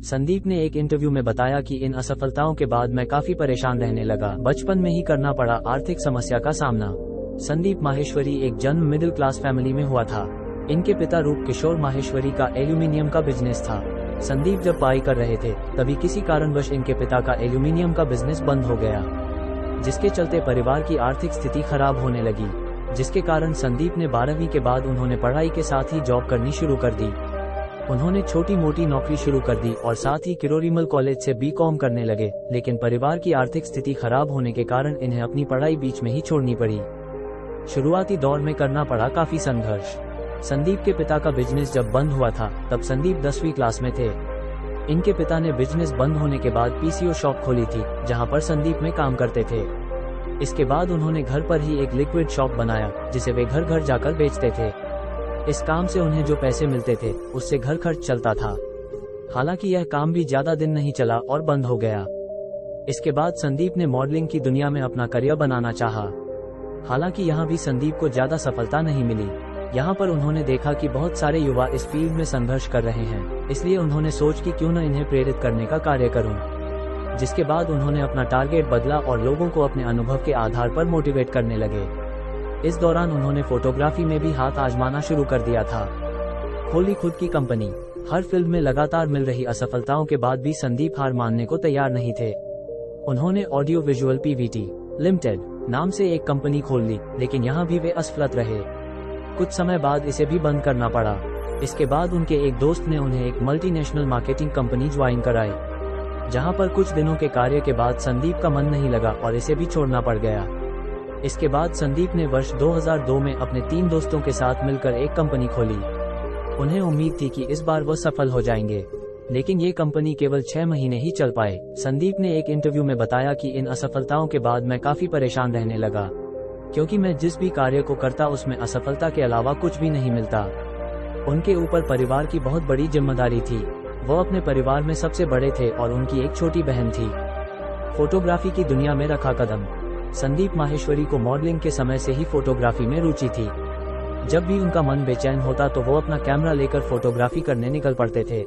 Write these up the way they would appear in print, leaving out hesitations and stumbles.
संदीप ने एक इंटरव्यू में बताया कि इन असफलताओं के बाद मैं काफी परेशान रहने लगा। बचपन में ही करना पड़ा आर्थिक समस्या का सामना। संदीप माहेश्वरी एक जन्म मिडिल क्लास फैमिली में हुआ था। इनके पिता रूप किशोर माहेश्वरी का एल्यूमिनियम का बिजनेस था। संदीप जब पढ़ाई कर रहे थे तभी किसी कारणवश इनके पिता का एल्यूमिनियम का बिजनेस बंद हो गया, जिसके चलते परिवार की आर्थिक स्थिति खराब होने लगी, जिसके कारण संदीप ने 12वीं के बाद उन्होंने पढ़ाई के साथ ही जॉब करनी शुरू कर दी। उन्होंने छोटी मोटी नौकरी शुरू कर दी और साथ ही किरोरीमल कॉलेज से बीकॉम करने लगे, लेकिन परिवार की आर्थिक स्थिति खराब होने के कारण इन्हें अपनी पढ़ाई बीच में ही छोड़नी पड़ी। शुरुआती दौर में करना पड़ा काफी संघर्ष। संदीप के पिता का बिजनेस जब बंद हुआ था तब संदीप 10वीं क्लास में थे। इनके पिता ने बिजनेस बंद होने के बाद पीसीओ शॉप खोली थी, जहां पर संदीप में काम करते थे। इसके बाद उन्होंने घर पर ही एक लिक्विड शॉप बनाया, जिसे वे घर घर जाकर बेचते थे। इस काम से उन्हें जो पैसे मिलते थे उससे घर खर्च चलता था। हालांकि यह काम भी ज्यादा दिन नहीं चला और बंद हो गया। इसके बाद संदीप ने मॉडलिंग की दुनिया में अपना करियर बनाना चाहा। हालांकि यहाँ भी संदीप को ज्यादा सफलता नहीं मिली। यहाँ पर उन्होंने देखा कि बहुत सारे युवा इस फील्ड में संघर्ष कर रहे हैं, इसलिए उन्होंने सोच कि क्यों न इन्हें प्रेरित करने का कार्य करूं। जिसके बाद उन्होंने अपना टारगेट बदला और लोगों को अपने अनुभव के आधार पर मोटिवेट करने लगे। इस दौरान उन्होंने फोटोग्राफी में भी हाथ आजमाना शुरू कर दिया था। खोली खुद की कंपनी। हर फील्ड में लगातार मिल रही असफलताओं के बाद भी संदीप हार मानने को तैयार नहीं थे। उन्होंने ऑडियो विजुअल पीवीटी लिमिटेड नाम से एक कंपनी खोल ली, लेकिन यहाँ भी वे असफल रहे। कुछ समय बाद इसे भी बंद करना पड़ा। इसके बाद उनके एक दोस्त ने उन्हें एक मल्टीनेशनल मार्केटिंग कंपनी ज्वाइन कराई, जहां पर कुछ दिनों के कार्य के बाद संदीप का मन नहीं लगा और इसे भी छोड़ना पड़ गया। इसके बाद संदीप ने वर्ष 2002 में अपने 3 दोस्तों के साथ मिलकर एक कंपनी खोली। उन्हें उम्मीद थी कि इस बार वो सफल हो जाएंगे, लेकिन ये कंपनी केवल 6 महीने ही चल पाए। संदीप ने एक इंटरव्यू में बताया कि इन असफलताओं के बाद मैं काफी परेशान रहने लगा, क्योंकि मैं जिस भी कार्य को करता उसमें असफलता के अलावा कुछ भी नहीं मिलता। उनके ऊपर परिवार की बहुत बड़ी जिम्मेदारी थी। वो अपने परिवार में सबसे बड़े थे और उनकी एक छोटी बहन थी। फोटोग्राफी की दुनिया में रखा कदम। संदीप माहेश्वरी को मॉडलिंग के समय से ही फोटोग्राफी में रुचि थी। जब भी उनका मन बेचैन होता तो वो अपना कैमरा लेकर फोटोग्राफी करने निकल पड़ते थे।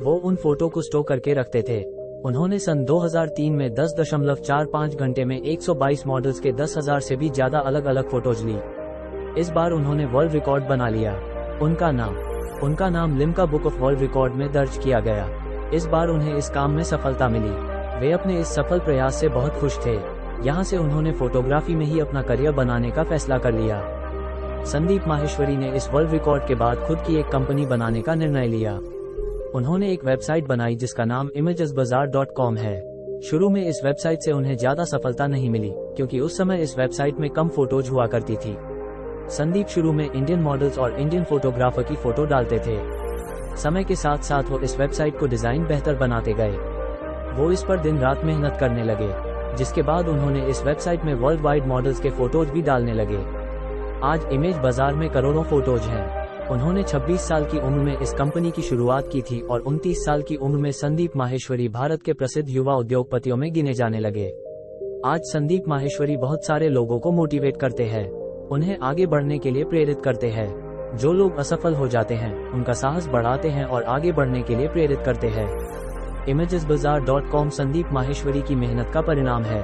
वो उन फोटो को स्टोर करके रखते थे। उन्होंने सन 2003 में 10.45 घंटे में 122 मॉडल्स के 10,000 से भी ज्यादा अलग अलग फोटोज ली। इस बार उन्होंने वर्ल्ड रिकॉर्ड बना लिया। उनका नाम Limca book of world record में दर्ज किया गया। इस बार उन्हें इस काम में सफलता मिली। वे अपने इस सफल प्रयास से बहुत खुश थे। यहाँ से उन्होंने फोटोग्राफी में ही अपना करियर बनाने का फैसला कर लिया। संदीप माहेश्वरी ने इस वर्ल्ड रिकॉर्ड के बाद खुद की एक कंपनी बनाने का निर्णय लिया। उन्होंने एक वेबसाइट बनाई जिसका नाम imagesbazaar.com है। शुरू में इस वेबसाइट से उन्हें ज्यादा सफलता नहीं मिली, क्योंकि उस समय इस वेबसाइट में कम फोटोज हुआ करती थी। संदीप शुरू में इंडियन मॉडल्स और इंडियन फोटोग्राफर की फोटो डालते थे। समय के साथ साथ वो इस वेबसाइट को डिजाइन बेहतर बनाते गए। वो इस पर दिन रात मेहनत करने लगे, जिसके बाद उन्होंने इस वेबसाइट में वर्ल्ड वाइड मॉडल्स के फोटोज भी डालने लगे। आज इमेज बाजार में करोड़ों फोटोज हैं। उन्होंने 26 साल की उम्र में इस कंपनी की शुरुआत की थी और 29 साल की उम्र में संदीप माहेश्वरी भारत के प्रसिद्ध युवा उद्योगपतियों में गिने जाने लगे। आज संदीप माहेश्वरी बहुत सारे लोगों को मोटिवेट करते हैं, उन्हें आगे बढ़ने के लिए प्रेरित करते हैं। जो लोग असफल हो जाते हैं उनका साहस बढ़ाते हैं और आगे बढ़ने के लिए प्रेरित करते हैं। imagesbazaar.com संदीप माहेश्वरी की मेहनत का परिणाम है।